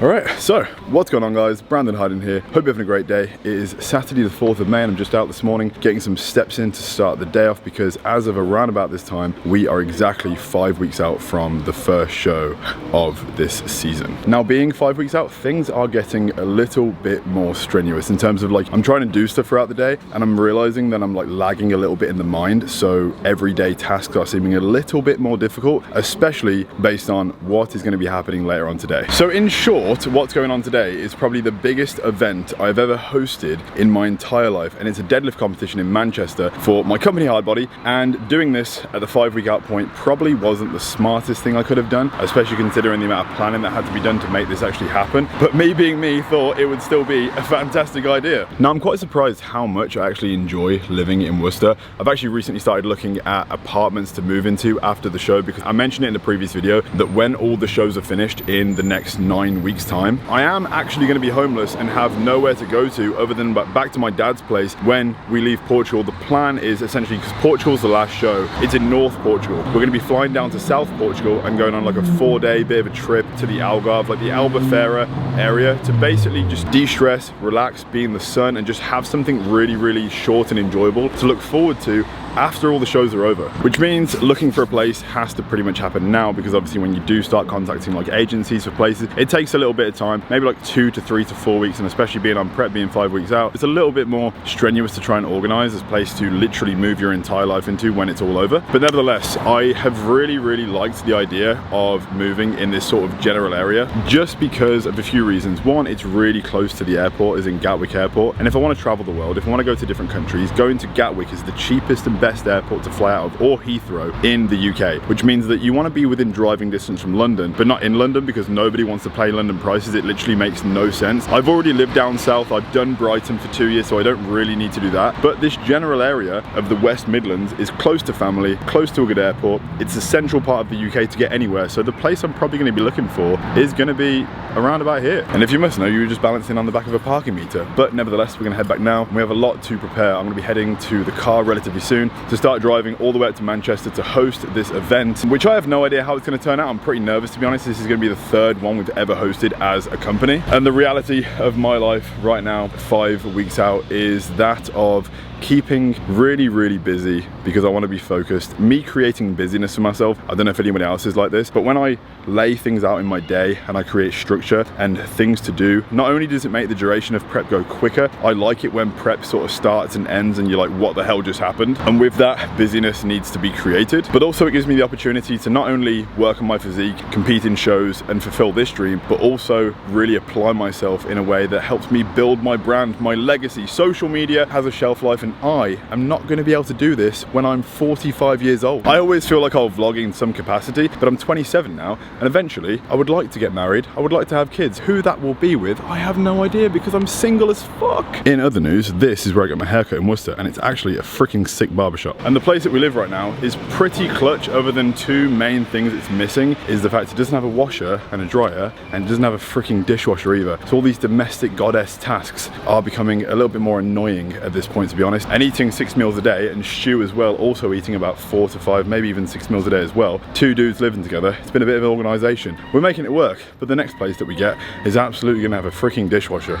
Alright, so what's going on guys? Brandon Hyden here. Hope you're having a great day. It is Saturday the 4th of May and I'm just out this morning getting some steps in to start the day off because as of around about this time, we are exactly 5 weeks out from the first show of this season. Now being 5 weeks out, things are getting a little bit more strenuous in terms of like, I'm trying to do stuff throughout the day and I'm realizing that I'm like lagging a little bit in the mind. So everyday tasks are seeming a little bit more difficult, especially based on what is going to be happening later on today. So in short, what's going on today is probably the biggest event I've ever hosted in my entire life, and it's a deadlift competition in Manchester for my company Hardbody, and doing this at the 5 week out point probably wasn't the smartest thing I could have done, especially considering the amount of planning that had to be done to make this actually happen. But me being me thought it would still be a fantastic idea. Now I'm quite surprised how much I actually enjoy living in Worcester. I've actually recently started looking at apartments to move into after the show because I mentioned it in the previous video that when all the shows are finished in the next 9 weeks time, I am actually going to be homeless and have nowhere to go to other than back to my dad's place when we leave Portugal. The plan is essentially, because Portugal's the last show, it's in North Portugal. We're going to be flying down to South Portugal and going on like a 4-day bit of a trip to the Algarve, like the Albufeira area, to basically just de-stress, relax, be in the sun and just have something really, really short and enjoyable to look forward to after all the shows are over. Which means looking for a place has to pretty much happen now, because obviously when you do start contacting like agencies for places, it takes a little bit of time, maybe like 2 to 3 to 4 weeks, and especially being on prep, being 5 weeks out, it's a little bit more strenuous to try and organize this place to literally move your entire life into when it's all over. But nevertheless, I have really liked the idea of moving in this sort of general area just because of a few reasons. One, it's really close to the airport, is in Gatwick Airport, and if I want to travel the world, if I want to go to different countries, going to Gatwick is the cheapest and best airport to fly out of, or Heathrow in the UK, which means that you want to be within driving distance from London, but not in London because nobody wants to pay London prices. It literally makes no sense. I've already lived down south, I've done Brighton for 2 years, so I don't really need to do that. But this general area of the West Midlands is close to family, close to a good airport. It's the central part of the UK to get anywhere, so the place I'm probably going to be looking for is going to be around about here. And if you must know, you were just balancing on the back of a parking meter. But nevertheless, we're going to head back now. We have a lot to prepare. I'm going to be heading to the car relatively soon to start driving all the way up to Manchester to host this event, which I have no idea how it's going to turn out. I'm pretty nervous, to be honest. This is going to be the third one we've ever hosted as a company. And the reality of my life right now, 5 weeks out, is that of keeping really busy because I want to be focused. Me creating busyness for myself, I don't know if anybody else is like this, but when I lay things out in my day and I create structure and things to do, not only does it make the duration of prep go quicker, I like it when prep sort of starts and ends and you're like, what the hell just happened? And with that, busyness needs to be created, but also it gives me the opportunity to not only work on my physique, compete in shows and fulfill this dream, but also really apply myself in a way that helps me build my brand, my legacy. Social media has a shelf life, and I am not going to be able to do this when I'm 45 years old. I always feel like I'll vlog in some capacity, but I'm 27 now, and eventually I would like to get married. I would like to have kids. Who that will be with, I have no idea because I'm single as fuck. In other news, this is where I get my haircut in Worcester, and it's actually a freaking sick barbershop. And the place that we live right now is pretty clutch, other than two main things it's missing is the fact it doesn't have a washer and a dryer, and it doesn't have a freaking dishwasher either. So all these domestic goddess tasks are becoming a little bit more annoying at this point, to be honest. And eating 6 meals a day, and Stu as well, also eating about 4 to 5, maybe even 6 meals a day as well. 2 dudes living together. It's been a bit of an organisation. We're making it work, but the next place that we get is absolutely going to have a freaking dishwasher.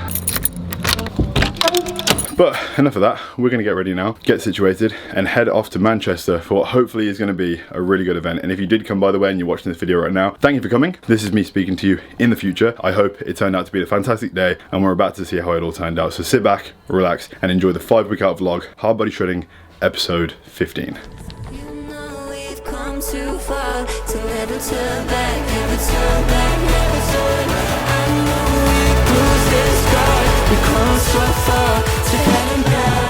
But enough of that, we're going to get ready now, get situated and head off to Manchester for what hopefully is going to be a really good event. And if you did come by the way and you're watching this video right now, thank you for coming. This is me speaking to you in the future. I hope it turned out to be a fantastic day and we're about to see how it all turned out. So sit back, relax and enjoy the 5 week out vlog, Hardbody Shredding, episode 15. Too far to never turn back, never turn back, never turn back. I know we bruised and scarred, we come so far to heaven back.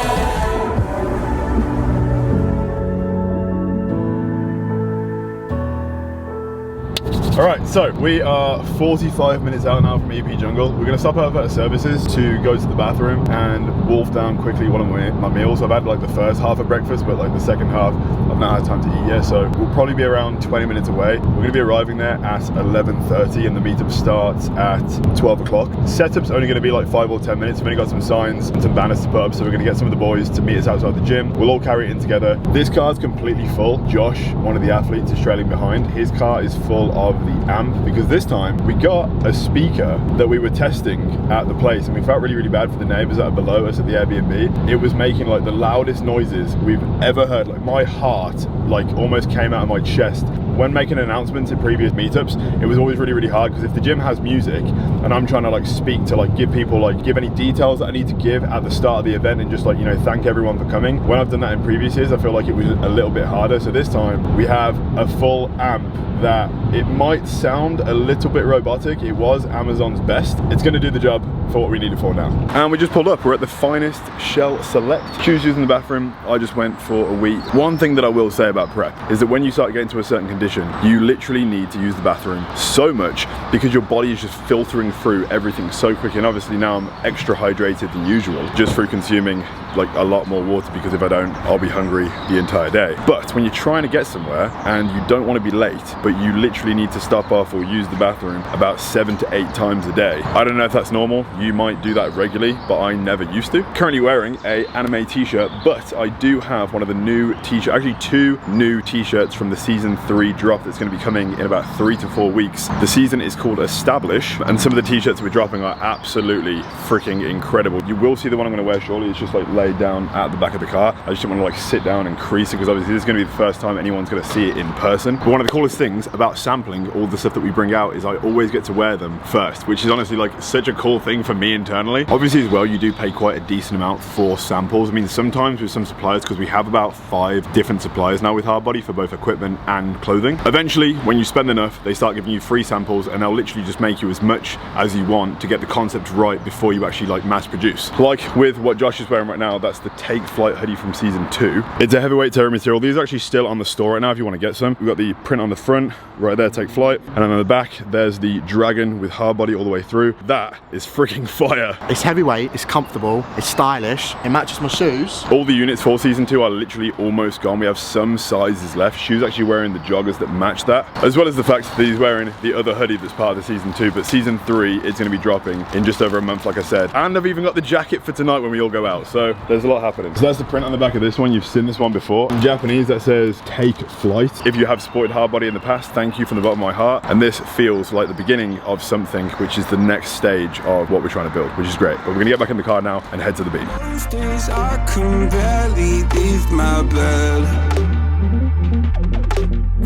Alright, so we are 45 minutes out now from EP Jungle. We're going to stop over at Services to go to the bathroom and wolf down quickly one of my meals. I've had like the first half of breakfast, but like the second half I've not had time to eat yet, so we'll probably be around 20 minutes away. We're going to be arriving there at 11:30 and the meetup starts at 12 o'clock. Setup's only going to be like 5 or 10 minutes. We've only got some signs and some banners to put up, so we're going to get some of the boys to meet us outside the gym. We'll all carry it in together. This car's completely full. Josh, one of the athletes, is trailing behind. His car is full of the amp because this time we got a speaker that we were testing at the place, and we felt really bad for the neighbors that are below us at the Airbnb. It was making like the loudest noises we've ever heard. Like my heart like almost came out of my chest. When making announcements in previous meetups, it was always really hard because if the gym has music and I'm trying to like speak to like give people like give any details that I need to give at the start of the event and just like, you know, thank everyone for coming. When I've done that in previous years, I feel like it was a little bit harder. So this time we have a full amp that it might sound a little bit robotic. It was Amazon's best. It's going to do the job for what we need it for now. And we just pulled up. We're at the Finest Shell Select. She was using the bathroom. I just went for a wee. One thing that I will say about prep is that when you start getting to a certain condition, you literally need to use the bathroom so much because your body is just filtering through everything so quick. And obviously now I'm extra hydrated than usual just through consuming like a lot more water, because if I don't, I'll be hungry the entire day. But when you're trying to get somewhere and you don't want to be late, but you literally need to stop off or use the bathroom about 7 to 8 times a day. I don't know if that's normal. You might do that regularly, but I never used to. Currently wearing a anime t-shirt, but I do have one of the new t-shirts, actually 2 new t-shirts from the season 3 drop that's going to be coming in about 3 to 4 weeks. The season is called Establish, and some of the t-shirts we're dropping are absolutely freaking incredible. You will see the one I'm going to wear shortly. It's just like laid down at the back of the car. I just didn't want to like sit down and crease it because obviously this is going to be the first time anyone's going to see it in person. But one of the coolest things about sampling all the stuff that we bring out is I always get to wear them first, which is honestly like such a cool thing for me internally. Obviously as well, you do pay quite a decent amount for samples. I mean, sometimes with some suppliers, because we have about 5 different suppliers now with Hardbody for both equipment and clothing. Eventually, when you spend enough, they start giving you free samples and they'll literally just make you as much as you want to get the concept right before you actually like mass produce. Like with what Josh is wearing right now, that's the Take Flight hoodie from season 2. It's a heavyweight terry material. These are actually still on the store right now if you want to get some. We've got the print on the front right there, Take Flight, and then on the back there's the dragon with Hardbody all the way through. That is freaking fire. It's heavyweight, it's comfortable, it's stylish, it matches my shoes. All the units for season 2 are literally almost gone. We have some sizes left. She's actually wearing the joggers that match that, as well as the fact that he's wearing the other hoodie that's part of the season 2. But season 3 is going to be dropping in just over a month, like I said. And I've even got the jacket for tonight when we all go out. So there's a lot happening. So that's the print on the back of this one. You've seen this one before. In Japanese that says Take Flight. If you have supported Hardbody in the past, thank you from the bottom of my heart. And this feels like the beginning of something which is the next stage of what we're trying to build, which is great. But we're gonna get back in the car now and head to the beach. Those days I can barely leave my bed.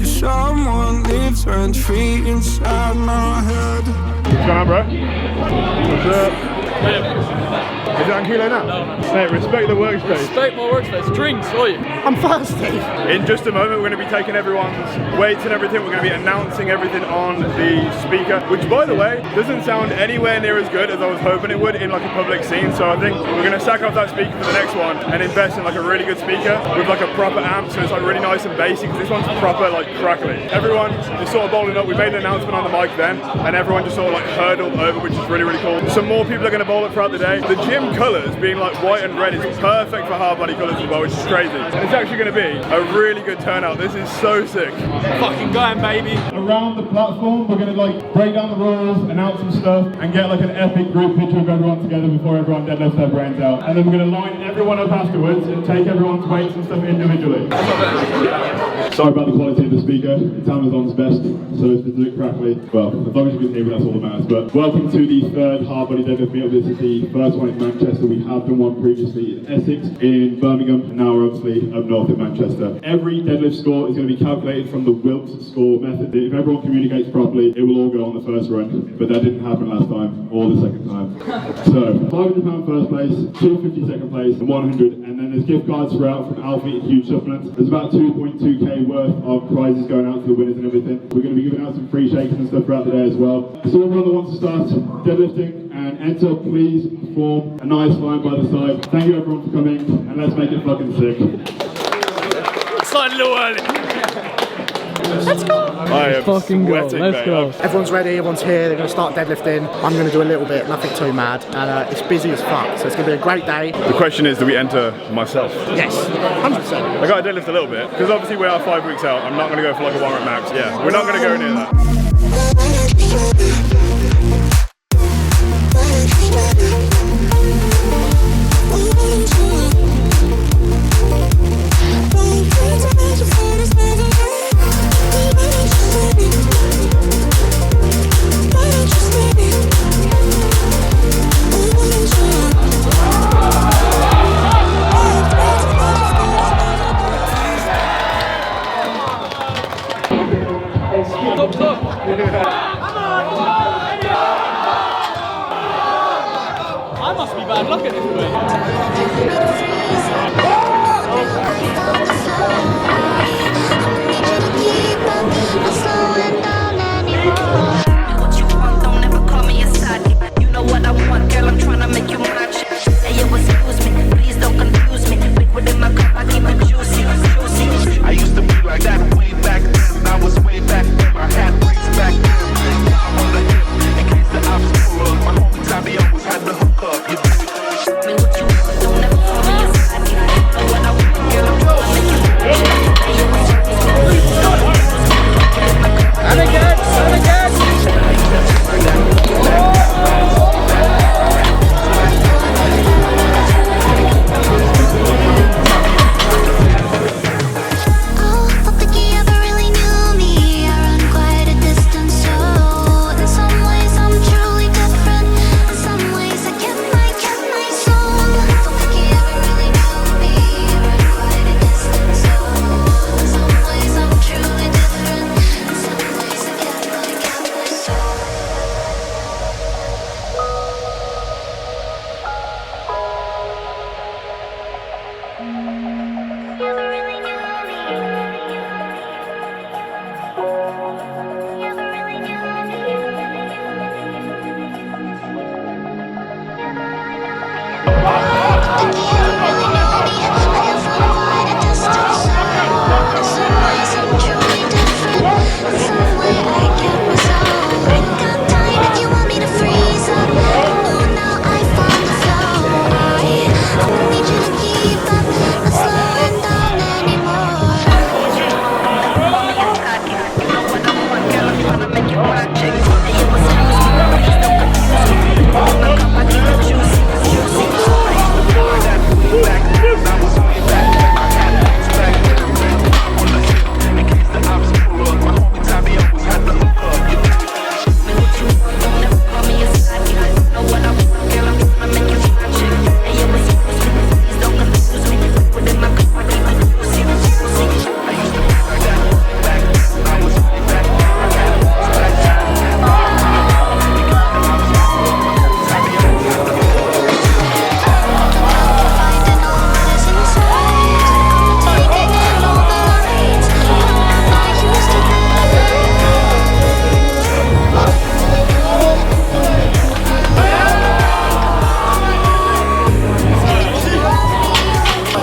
Someone lives rent free inside my head. What's going on, bro? What's up? Is it on kilo now? No. Mate, respect the workspace. Respect my workspace. Drinks, oi. I'm thirsty. In just a moment, we're going to be taking everyone's weights and everything. We're going to be announcing everything on the speaker, which, by the way, doesn't sound anywhere near as good as I was hoping it would in like a public scene. So I think we're going to sack off that speaker for the next one and invest in like a really good speaker with like a proper amp, so it's like really nice and basic. This one's proper like crackly. Everyone is sort of bowling up. We made an announcement on the mic then, and everyone just sort of like hurdled over, which is really cool. Some more people are going to bowl up throughout the day. The gym colours being like white and red is perfect for Hardbody colours as well, which is crazy. And it's actually going to be a really good turnout. This is so sick. Fucking going, baby. Around the platform, we're going to like break down the rules, announce some stuff, and get like an epic group picture of everyone together before everyone deadlifts their brains out. And then we're going to line everyone up afterwards and take everyone's weights and stuff individually. Sorry about the quality of the speaker. It's Amazon's best, so if it's a bit crackly, well, as long as you can hear me, that's all that matters. But welcome to the 3rd Hardbody deadlift meetup. This is the first one in Manchester. We have done one previously in Essex, in Birmingham, and now we're obviously up north in Manchester. Every deadlift score is going to be calculated from the Wilks score method. If everyone communicates properly, it will all go on the first run, but that didn't happen last time, or the second time. So, £500 first place, £250 second place, and 100, and then there's gift cards throughout from Alphalete, huge supplements. There's about 2.2k worth of prizes going out to the winners and everything. We're going to be giving out some free shakes and stuff throughout the day as well. So everyone that wants to start deadlifting and enter, please form a nice line by the side. Thank you everyone for coming, and let's make it fucking sick. Starting a little early. Let's go. I am Fucking go. sweating, Let's mate. go. Everyone's ready, everyone's here, they're going to start deadlifting. I'm going to do a little bit, nothing too mad. And it's busy as fuck, so it's going to be a great day. The question is, do we enter myself? Yes, 100%. I got to deadlift a little bit, because obviously we are 5 weeks out. I'm not going to go for like a 1 rep max. Yeah, we're not going to go near that.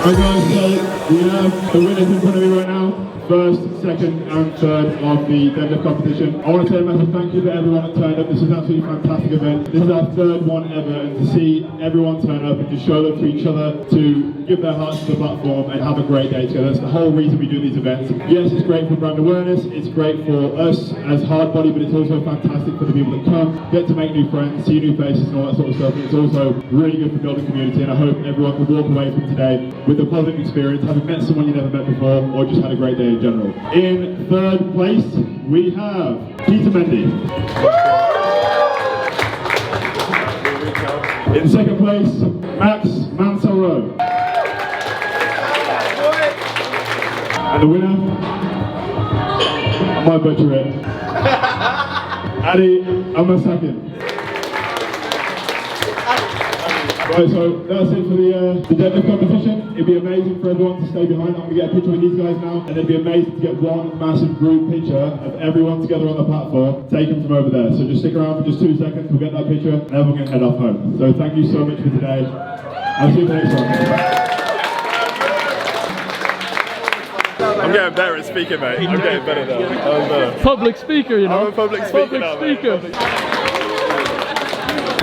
Alright guys, so we have the winners in front of me right now. First, second and third of the deadlift competition. I want to say a massive thank you to everyone that turned up. This is an absolutely fantastic event. This is our third one ever, and to see everyone turn up and just show up for each other, to give their hearts to the platform and have a great day together. That's the whole reason we do these events. Yes, it's great for brand awareness, it's great for us as Hardbody, but it's also fantastic for the people that come, get to make new friends, see new faces and all that sort of stuff. And it's also really good for building community, and I hope everyone can walk away from today with a positive experience, having met someone you never met before, or just had a great day in general. In third place, we have Peter Mendy. In second place, Max Mansaro. And the winner, I might butcher it, Adi Amasakin. Right, so that's it for the deadlift competition. It'd be amazing for everyone to stay behind. I'm going to get a picture with these guys now, and it'd be amazing to get one massive group picture of everyone together on the platform, taken from over there. So just stick around for just 2 seconds, we'll get that picture, and then we're going to head off home. So thank you so much for today. I'll see you next one. I'm getting better at speaking, mate. I'm getting better now. Public speaker, you know. I'm a public speaker now, mate.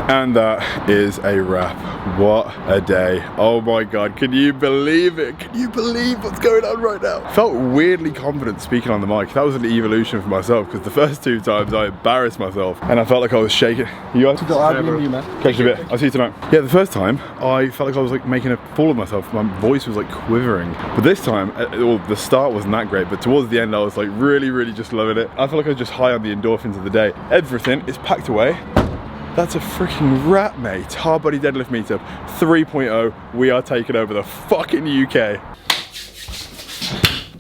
And that is a wrap. What a day. Oh my god, can you believe it? Can you believe what's going on right now? Felt weirdly confident speaking on the mic. That was an evolution for myself, because the first 2 times I embarrassed myself and I felt like I was shaking. You guys? Catch you a bit. I'll see you tonight. Yeah, the first time I felt like I was like making a fool of myself. My voice was like quivering. But this time, well, the start wasn't that great, but towards the end I was like really just loving it. I felt like I was just high on the endorphins of the day. Everything is packed away. That's a freaking wrap, mate. Hardbody Deadlift Meetup 3.0. We are taking over the fucking UK.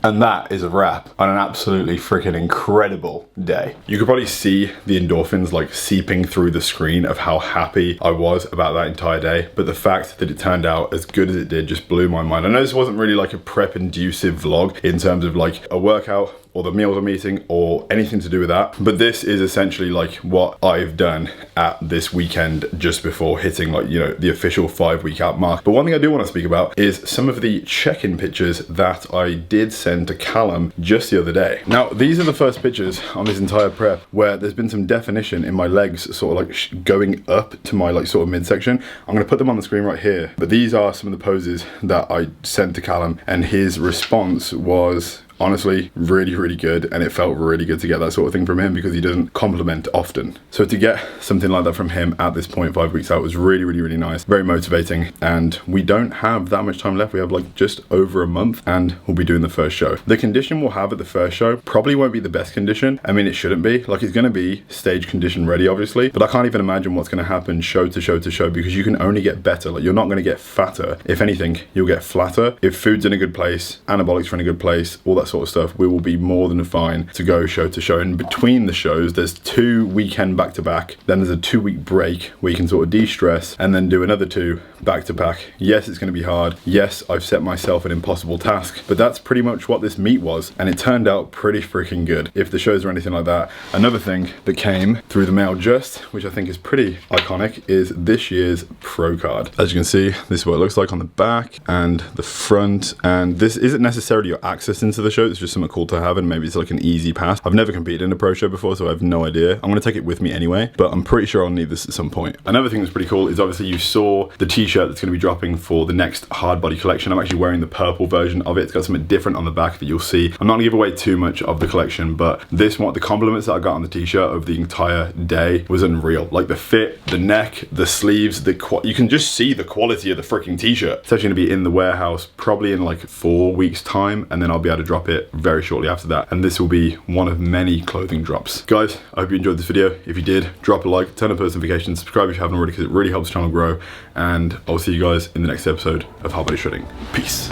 And that is a wrap on an absolutely freaking incredible day. You could probably see the endorphins like seeping through the screen of how happy I was about that entire day. But the fact that it turned out as good as it did just blew my mind. I know this wasn't really like a prep-inducive vlog in terms of like a workout or the meals I'm eating or anything to do with that, but this is essentially like what I've done at this weekend just before hitting like, you know, the official 5-week out mark. But one thing I do want to speak about is some of the check-in pictures that I did send to Callum just the other day. Now, these are the first pictures on this entire prep where there's been some definition in my legs sort of like going up to my like sort of midsection. I'm going to put them on the screen right here, but these are some of the poses that I sent to Callum, and his response was honestly really good, and it felt really good to get that sort of thing from him because he doesn't compliment often. So to get something like that from him at this point 5 weeks out was really nice, very motivating. And we don't have that much time left. We have like just over a month and we'll be doing the first show. The condition we'll have at the first show probably won't be the best condition. I mean, it shouldn't be. Like, it's going to be stage condition ready obviously, but I can't even imagine what's going to happen show to show because you can only get better. Like, you're not going to get fatter. If anything, you'll get flatter. If food's in a good place, anabolics are in a good place, all that sort of stuff, we will be more than fine to go show to show. And between the shows, there's 2 weekend back-to-back, then there's a 2-week break where you can sort of de-stress and then do another 2 back-to-back. Yes, it's going to be hard. Yes, I've set myself an impossible task, but that's pretty much what this meet was, and it turned out pretty freaking good, if the shows are anything like that. Another thing that came through the mail just, which I think is pretty iconic, is this year's pro card. As you can see, this is what it looks like on the back and the front, and this isn't necessarily your access into the show, it's just something cool to have, and maybe it's like an easy pass. I've never competed in a pro show before, so I have no idea. I'm going to take it with me anyway, but I'm pretty sure I'll need this at some point. Another thing that's pretty cool is obviously you saw the t-shirt that's going to be dropping for the next Hardbody collection. I'm actually wearing the purple version of it. It's got something different on the back that you'll see. I'm not going to give away too much of the collection, but this one, the compliments that I got on the t-shirt over the entire day was unreal. Like the fit, the neck, the sleeves, you can just see the quality of the freaking t-shirt. It's actually going to be in the warehouse probably in like 4 weeks time, and then I'll be able to drop it very shortly after that, and this will be one of many clothing drops. Guys, I hope you enjoyed this video. If you did, drop a like, turn on post notifications, subscribe if you haven't already because it really helps the channel grow, and I'll see you guys in the next episode of Hardbody Shredding. Peace.